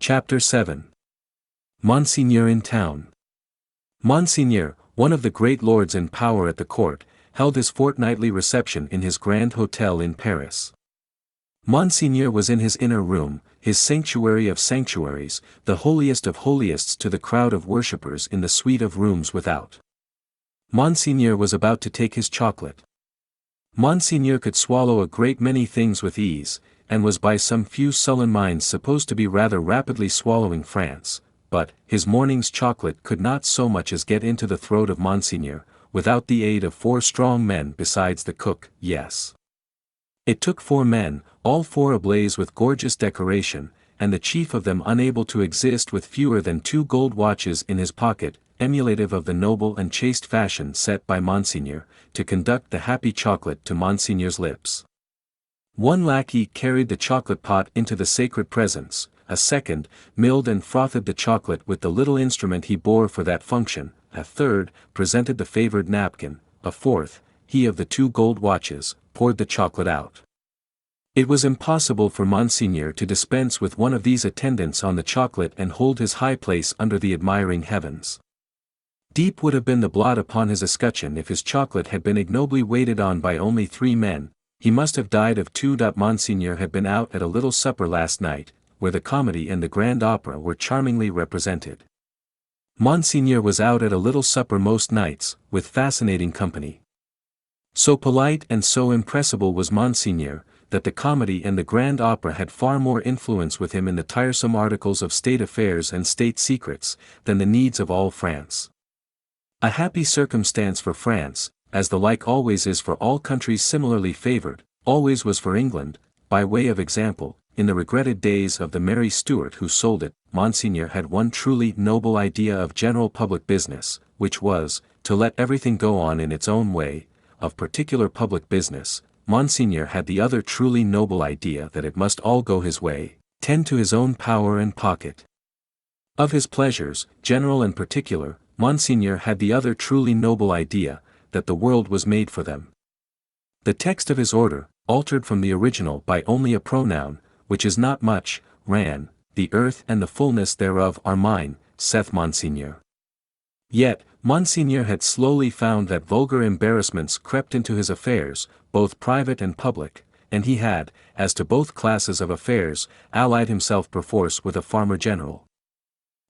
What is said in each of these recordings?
Chapter 7. Monseigneur in Town. Monseigneur, one of the great lords in power at the court, held his fortnightly reception in his grand hotel in Paris. Monseigneur was in his inner room, his sanctuary of sanctuaries, the holiest of holiest to the crowd of worshippers in the suite of rooms without. Monseigneur was about to take his chocolate. Monseigneur could swallow a great many things with ease, and was by some few sullen minds supposed to be rather rapidly swallowing France, but his morning's chocolate could not so much as get into the throat of Monseigneur, without the aid of 4 strong men besides the cook. Yes, it took 4 men, all 4 ablaze with gorgeous decoration, and the chief of them unable to exist with fewer than 2 gold watches in his pocket, emulative of the noble and chaste fashion set by Monseigneur, to conduct the happy chocolate to Monseigneur's lips. 1 lackey carried the chocolate pot into the sacred presence, a second, milled and frothed the chocolate with the little instrument he bore for that function, a third, presented the favored napkin, a fourth, he of the 2 gold watches, poured the chocolate out. It was impossible for Monseigneur to dispense with one of these attendants on the chocolate and hold his high place under the admiring heavens. Deep would have been the blot upon his escutcheon if his chocolate had been ignobly waited on by only 3 men. He must have died of 2. Monseigneur had been out at a little supper last night, where the comedy and the grand opera were charmingly represented. Monseigneur was out at a little supper most nights, with fascinating company. So polite and so impressible was Monseigneur, that the comedy and the grand opera had far more influence with him in the tiresome articles of state affairs and state secrets, than the needs of all France. A happy circumstance for France, as the like always is for all countries similarly favored, always was for England. By way of example, in the regretted days of the merry Stuart who sold it, Monseigneur had one truly noble idea of general public business, which was, to let everything go on in its own way. Of particular public business, Monseigneur had the other truly noble idea that it must all go his way, tend to his own power and pocket. Of his pleasures, general and particular, Monseigneur had the other truly noble idea, that the world was made for them. The text of his order, altered from the original by only a pronoun, which is not much, ran, "The earth and the fullness thereof are mine, saith Monseigneur." Yet, Monseigneur had slowly found that vulgar embarrassments crept into his affairs, both private and public, and he had, as to both classes of affairs, allied himself perforce with a farmer general.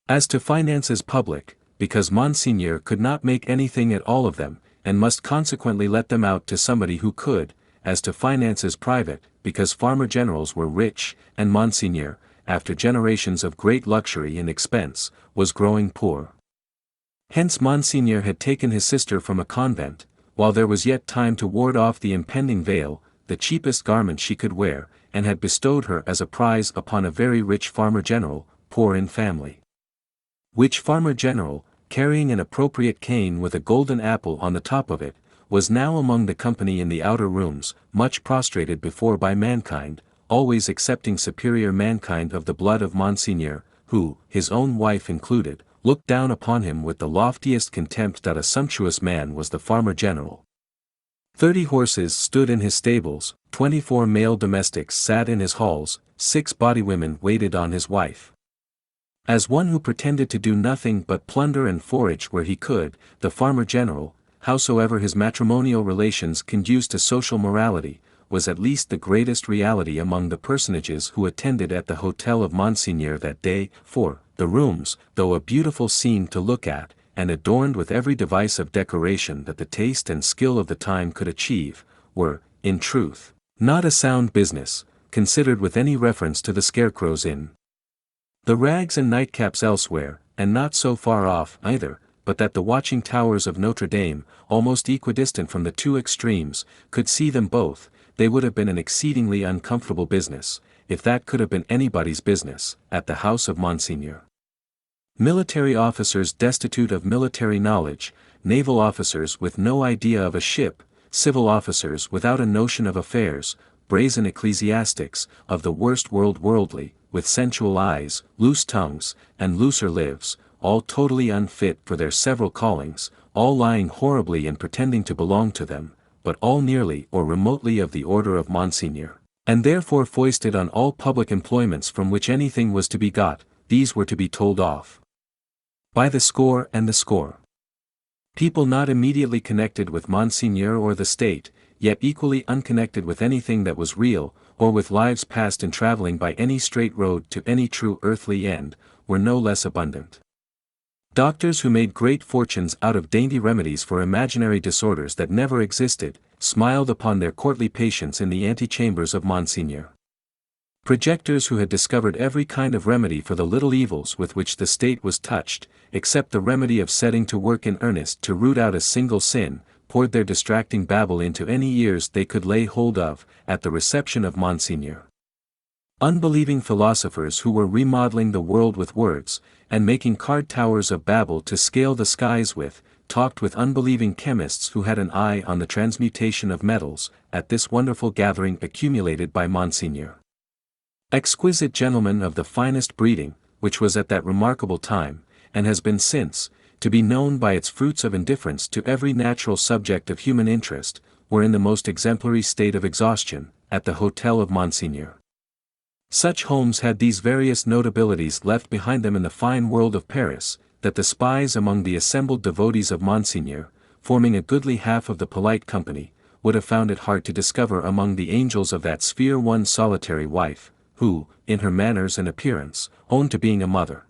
As to finances public, because Monseigneur could not make anything at all of them, and must consequently let them out to somebody who could; as to finances private, because farmer generals were rich, and Monseigneur, after generations of great luxury and expense, was growing poor. Hence Monseigneur had taken his sister from a convent, while there was yet time to ward off the impending veil, the cheapest garment she could wear, and had bestowed her as a prize upon a very rich farmer general, poor in family. Which farmer general, carrying an appropriate cane with a golden apple on the top of it, was now among the company in the outer rooms, much prostrated before by mankind, always excepting superior mankind of the blood of Monseigneur, who, his own wife included, looked down upon him with the loftiest contempt. That a sumptuous man was the farmer general. 30 horses stood in his stables, 24 male domestics sat in his halls, 6 body women waited on his wife. As one who pretended to do nothing but plunder and forage where he could, the farmer general, howsoever his matrimonial relations conduced to social morality, was at least the greatest reality among the personages who attended at the hotel of Monseigneur that day, for the rooms, though a beautiful scene to look at, and adorned with every device of decoration that the taste and skill of the time could achieve, were, in truth, not a sound business, considered with any reference to the scarecrows in the rags and nightcaps elsewhere, and not so far off either, but that the watching towers of Notre Dame, almost equidistant from the 2 extremes, could see them both. They would have been an exceedingly uncomfortable business, if that could have been anybody's business, at the house of Monseigneur. Military officers destitute of military knowledge, naval officers with no idea of a ship, civil officers without a notion of affairs, brazen ecclesiastics, of the worst worldly, with sensual eyes, loose tongues, and looser lives, all totally unfit for their several callings, all lying horribly and pretending to belong to them, but all nearly or remotely of the order of Monseigneur, and therefore foisted on all public employments from which anything was to be got, these were to be told off. By the score and the score. People not immediately connected with Monseigneur or the state, yet equally unconnected with anything that was real, or with lives passed in traveling by any straight road to any true earthly end, were no less abundant. Doctors who made great fortunes out of dainty remedies for imaginary disorders that never existed, smiled upon their courtly patients in the antechambers of Monseigneur. Projectors who had discovered every kind of remedy for the little evils with which the state was touched, except the remedy of setting to work in earnest to root out a single sin, poured their distracting babble into any ears they could lay hold of, at the reception of Monseigneur. Unbelieving philosophers who were remodeling the world with words, and making card towers of babble to scale the skies with, talked with unbelieving chemists who had an eye on the transmutation of metals, at this wonderful gathering accumulated by Monseigneur. Exquisite gentlemen of the finest breeding, which was at that remarkable time, and has been since, to be known by its fruits of indifference to every natural subject of human interest, were in the most exemplary state of exhaustion, at the hotel of Monseigneur. Such homes had these various notabilities left behind them in the fine world of Paris, that the spies among the assembled devotees of Monseigneur, forming a goodly half of the polite company, would have found it hard to discover among the angels of that sphere one solitary wife, who, in her manners and appearance, owned to being a mother.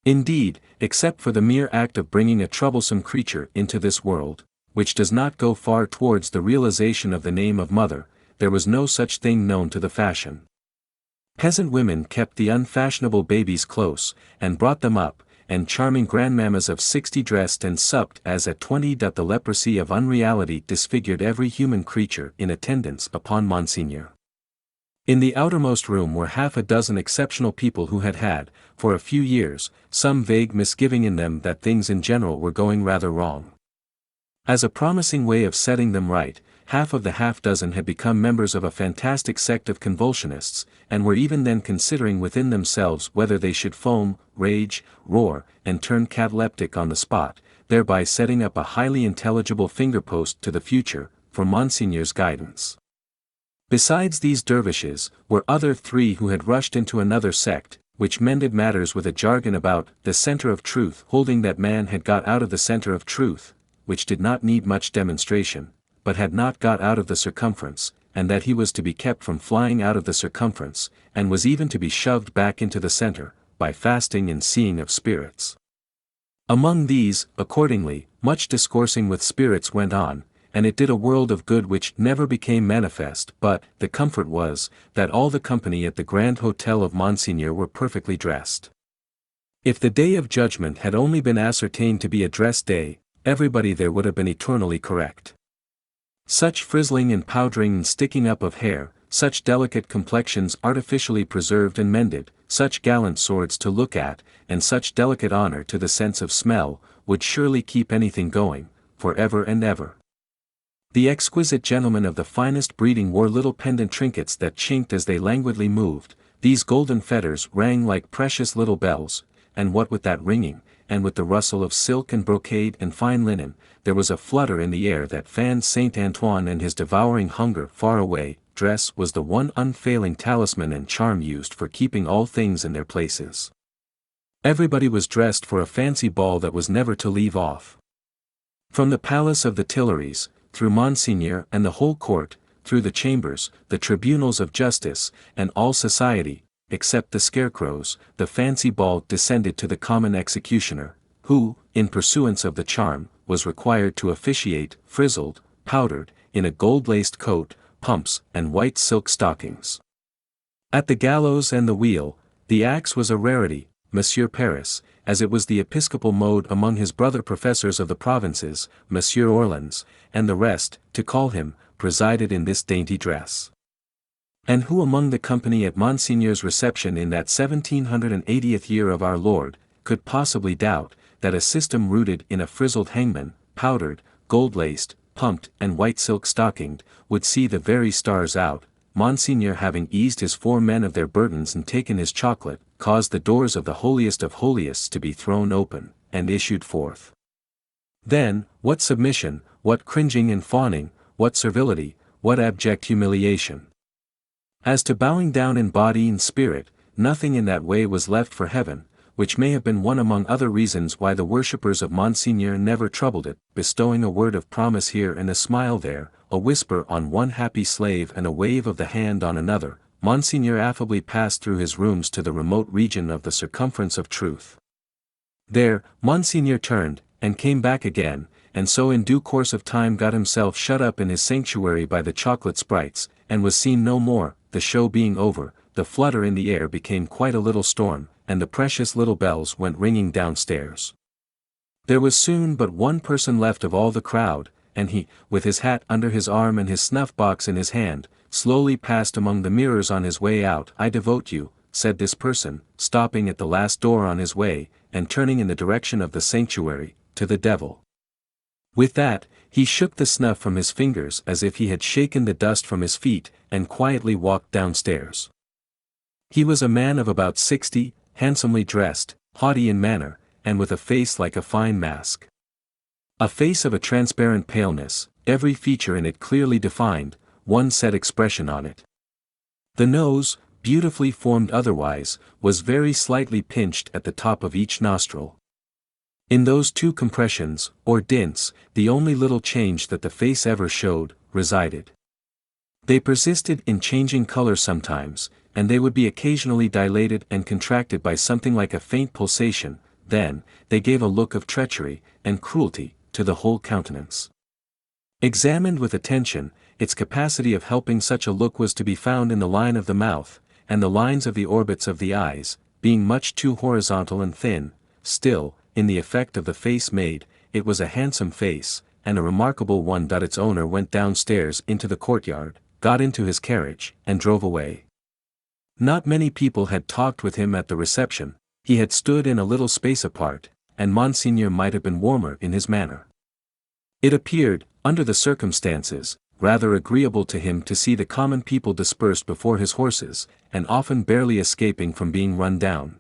Indeed, except for the mere act of bringing a troublesome creature into this world, which does not go far towards the realization of the name of mother, there was no such thing known to the fashion. Peasant women kept the unfashionable babies close, and brought them up, and charming grandmammas of 60 dressed and supped as at 20. The leprosy of unreality disfigured every human creature in attendance upon Monseigneur. In the outermost room were half a dozen exceptional people who had had, for a few years, some vague misgiving in them that things in general were going rather wrong. As a promising way of setting them right, half of the half-dozen had become members of a fantastic sect of convulsionists, and were even then considering within themselves whether they should foam, rage, roar, and turn cataleptic on the spot, thereby setting up a highly intelligible finger-post to the future, for Monseigneur's guidance. Besides these dervishes, were other 3 who had rushed into another sect, which mended matters with a jargon about the center of truth, holding that man had got out of the center of truth, which did not need much demonstration, but had not got out of the circumference, and that he was to be kept from flying out of the circumference, and was even to be shoved back into the center, by fasting and seeing of spirits. Among these, accordingly, much discoursing with spirits went on, and it did a world of good which never became manifest, but the comfort was, that all the company at the Grand Hotel of Monseigneur were perfectly dressed. If the day of judgment had only been ascertained to be a dress day, everybody there would have been eternally correct. Such frizzling and powdering and sticking up of hair, such delicate complexions artificially preserved and mended, such gallant swords to look at, and such delicate honor to the sense of smell, would surely keep anything going, for ever and ever. The exquisite gentlemen of the finest breeding wore little pendant trinkets that chinked as they languidly moved, these golden fetters rang like precious little bells, and what with that ringing, and with the rustle of silk and brocade and fine linen, there was a flutter in the air that fanned Saint Antoine and his devouring hunger far away. Dress was the one unfailing talisman and charm used for keeping all things in their places. Everybody was dressed for a fancy ball that was never to leave off. From the palace of the Tuileries, through Monseigneur and the whole court, through the chambers, the tribunals of justice, and all society, except the scarecrows, the fancy ball descended to the common executioner, who, in pursuance of the charm, was required to officiate, frizzled, powdered, in a gold-laced coat, pumps, and white silk stockings. At the gallows and the wheel, the axe was a rarity, Monsieur Paris, as it was the episcopal mode among his brother professors of the provinces, Monsieur Orleans, and the rest, to call him, presided in this dainty dress. And who among the company at Monseigneur's reception in that 1780th year of our Lord, could possibly doubt, that a system rooted in a frizzled hangman, powdered, gold-laced, pumped and white silk stockinged, would see the very stars out? Monseigneur, having eased his 4 men of their burdens and taken his chocolate, caused the doors of the holiest of holiest to be thrown open, and issued forth. Then, what submission, what cringing and fawning, what servility, what abject humiliation! As to bowing down in body and spirit, nothing in that way was left for heaven, which may have been one among other reasons why the worshippers of Monseigneur never troubled it, bestowing a word of promise here and a smile there, a whisper on one happy slave and a wave of the hand on another. Monseigneur affably passed through his rooms to the remote region of the circumference of truth. There, Monseigneur turned, and came back again, and so in due course of time got himself shut up in his sanctuary by the chocolate sprites, and was seen no more. The show being over, the flutter in the air became quite a little storm, and the precious little bells went ringing downstairs. There was soon but one person left of all the crowd, and he, with his hat under his arm and his snuff-box in his hand, slowly passed among the mirrors on his way out. "I devote you," said this person, stopping at the last door on his way, and turning in the direction of the sanctuary, "to the devil." With that, he shook the snuff from his fingers as if he had shaken the dust from his feet, and quietly walked downstairs. He was a man of about 60, handsomely dressed, haughty in manner, and with a face like a fine mask. A face of a transparent paleness, every feature in it clearly defined, one set expression on it. The nose, beautifully formed otherwise, was very slightly pinched at the top of each nostril. In those two compressions, or dints, the only little change that the face ever showed, resided. They persisted in changing color sometimes, and they would be occasionally dilated and contracted by something like a faint pulsation. Then, they gave a look of treachery, and cruelty, to the whole countenance. Examined with attention, its capacity of helping such a look was to be found in the line of the mouth, and the lines of the orbits of the eyes, being much too horizontal and thin. Still, in the effect of the face made, it was a handsome face, and a remarkable one. Its owner went downstairs into the courtyard, got into his carriage, and drove away. Not many people had talked with him at the reception. He had stood in a little space apart, and Monseigneur might have been warmer in his manner. It appeared, under the circumstances, rather agreeable to him to see the common people dispersed before his horses, and often barely escaping from being run down.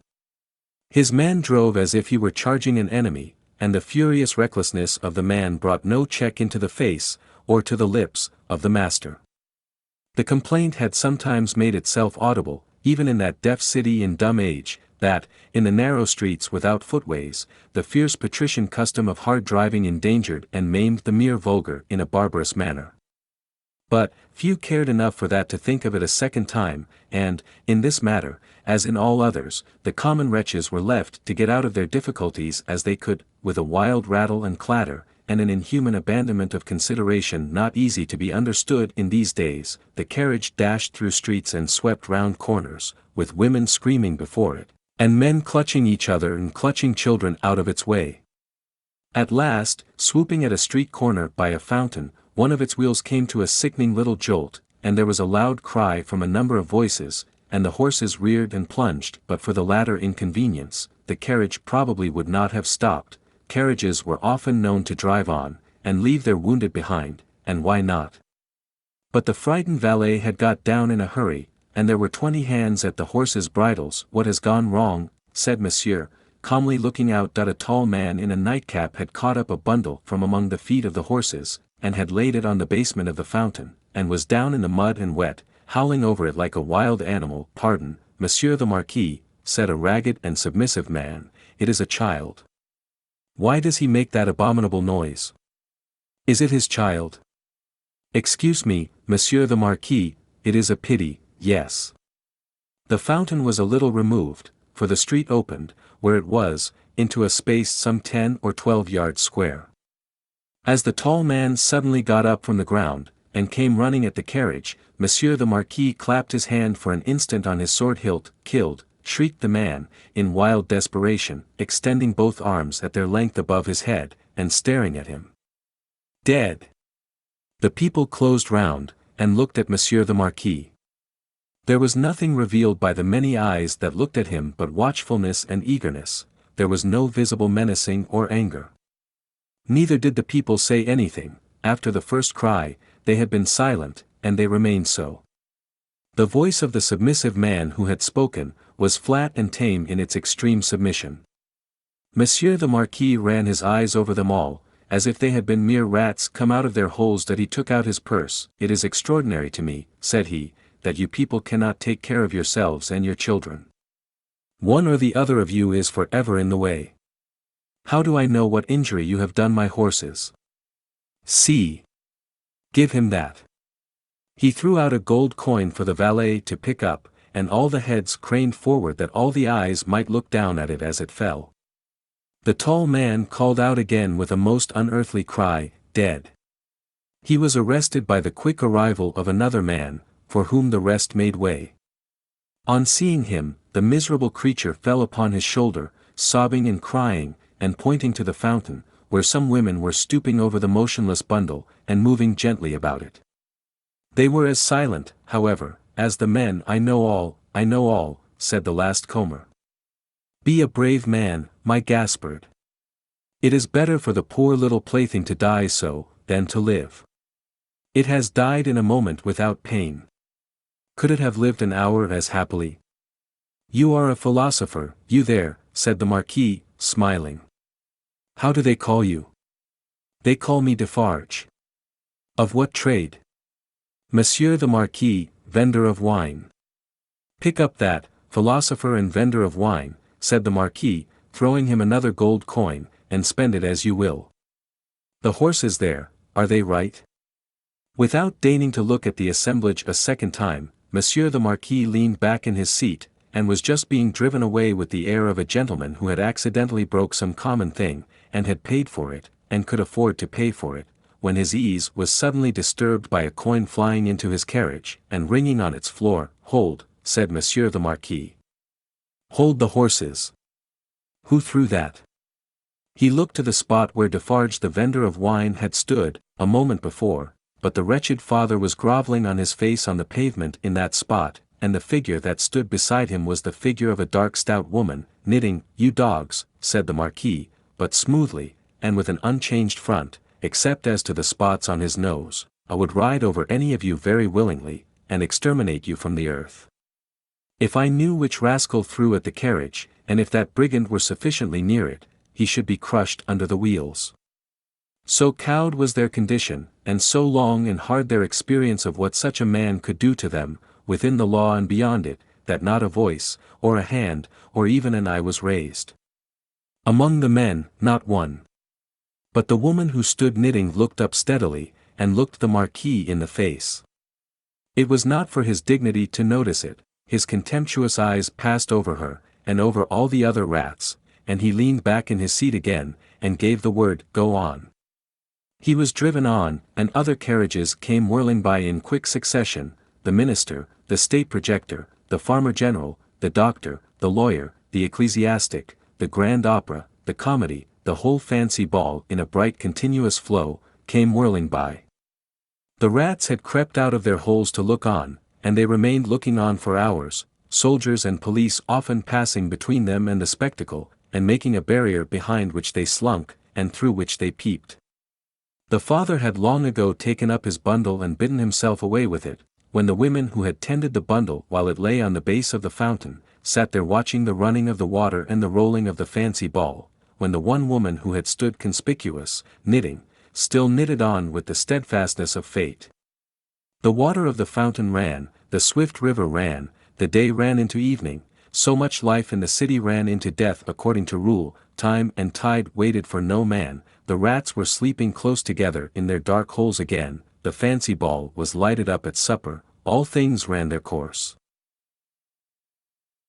His man drove as if he were charging an enemy, and the furious recklessness of the man brought no check into the face, or to the lips, of the master. The complaint had sometimes made itself audible, even in that deaf city in dumb age, that, in the narrow streets without footways, the fierce patrician custom of hard driving endangered and maimed the mere vulgar in a barbarous manner. But, few cared enough for that to think of it a second time, and, in this matter, as in all others, the common wretches were left to get out of their difficulties as they could, with a wild rattle and clatter, and an inhuman abandonment of consideration not easy to be understood in these days. The carriage dashed through streets and swept round corners, with women screaming before it, and men clutching each other and clutching children out of its way. At last, swooping at a street corner by a fountain, one of its wheels came to a sickening little jolt, and there was a loud cry from a number of voices, and the horses reared and plunged. But for the latter inconvenience, the carriage probably would not have stopped. Carriages were often known to drive on, and leave their wounded behind, and why not? But the frightened valet had got down in a hurry, and there were 20 hands at the horses' bridles. "What has gone wrong?" said Monsieur, calmly looking out. A tall man in a nightcap had caught up a bundle from among the feet of the horses, and had laid it on the basement of the fountain, and was down in the mud and wet, howling over it like a wild animal. "Pardon, Monsieur the Marquis," said a ragged and submissive man, "it is a child." "Why does he make that abominable noise? Is it his child?" "Excuse me, Monsieur the Marquis, it is a pity, yes." The fountain was a little removed, for the street opened, where it was, into a space some 10 or 12 yards square. As the tall man suddenly got up from the ground, and came running at the carriage, Monsieur the Marquis clapped his hand for an instant on his sword hilt. "Killed!" shrieked the man, in wild desperation, extending both arms at their length above his head, and staring at him. "Dead!" The people closed round, and looked at Monsieur the Marquis. There was nothing revealed by the many eyes that looked at him but watchfulness and eagerness. There was no visible menacing or anger. Neither did the people say anything. After the first cry, they had been silent, and they remained so. The voice of the submissive man who had spoken, was flat and tame in its extreme submission. Monsieur the Marquis ran his eyes over them all, as if they had been mere rats come out of their holes. That he took out his purse. "It is extraordinary to me," said he, "that you people cannot take care of yourselves and your children. One or the other of you is for ever in the way. How do I know what injury you have done my horses? See. Give him that. He threw out a gold coin for the valet to pick up, and all the heads craned forward that all the eyes might look down at it as it fell. The tall man called out again with a most unearthly cry, "Dead." He was arrested by the quick arrival of another man, for whom the rest made way. On seeing him, the miserable creature fell upon his shoulder, sobbing and crying, and pointing to the fountain, where some women were stooping over the motionless bundle, and moving gently about it. They were as silent, however, as the men. "I know all," said the last comer. "Be a brave man, my Gaspard. It is better for the poor little plaything to die so, than to live. It has died in a moment without pain. Could it have lived an hour as happily? You are a philosopher, you there," said the Marquis, smiling. "How do they call you?" "They call me Defarge." "Of what trade?" "Monsieur the Marquis, vendor of wine." "Pick up that, philosopher and vendor of wine," said the Marquis, throwing him another gold coin, "and spend it as you will. The horses there, are they right?" Without deigning to look at the assemblage a second time, Monsieur the Marquis leaned back in his seat, and was just being driven away with the air of a gentleman who had accidentally broke some common thing, and had paid for it, and could afford to pay for it, when his ease was suddenly disturbed by a coin flying into his carriage, and ringing on its floor. "Hold," said Monsieur the Marquis. "Hold the horses. Who threw that?" He looked to the spot where Defarge the vendor of wine had stood, a moment before, but the wretched father was grovelling on his face on the pavement in that spot, and the figure that stood beside him was the figure of a dark stout woman, knitting. "You dogs," said the Marquis, but smoothly, and with an unchanged front, except as to the spots on his nose, "I would ride over any of you very willingly, and exterminate you from the earth. If I knew which rascal threw at the carriage, and if that brigand were sufficiently near it, he should be crushed under the wheels." So cowed was their condition, and so long and hard their experience of what such a man could do to them, within the law and beyond it, that not a voice, or a hand, or even an eye was raised. Among the men, not one. But the woman who stood knitting looked up steadily, and looked the Marquis in the face. It was not for his dignity to notice it. His contemptuous eyes passed over her, and over all the other rats, and he leaned back in his seat again, and gave the word, "Go on." He was driven on, and other carriages came whirling by in quick succession, the minister, the state projector, the farmer general, the doctor, the lawyer, the ecclesiastic, the grand opera, the comedy, the whole fancy ball in a bright continuous flow, came whirling by. The rats had crept out of their holes to look on, and they remained looking on for hours, soldiers and police often passing between them and the spectacle, and making a barrier behind which they slunk, and through which they peeped. The father had long ago taken up his bundle and bidden himself away with it, when the women who had tended the bundle while it lay on the base of the fountain, sat there watching the running of the water and the rolling of the fancy ball, when the one woman who had stood conspicuous, knitting, still knitted on with the steadfastness of fate. The water of the fountain ran, the swift river ran, the day ran into evening, so much life in the city ran into death according to rule. Time and tide waited for no man, the rats were sleeping close together in their dark holes again, the fancy ball was lighted up at supper, all things ran their course.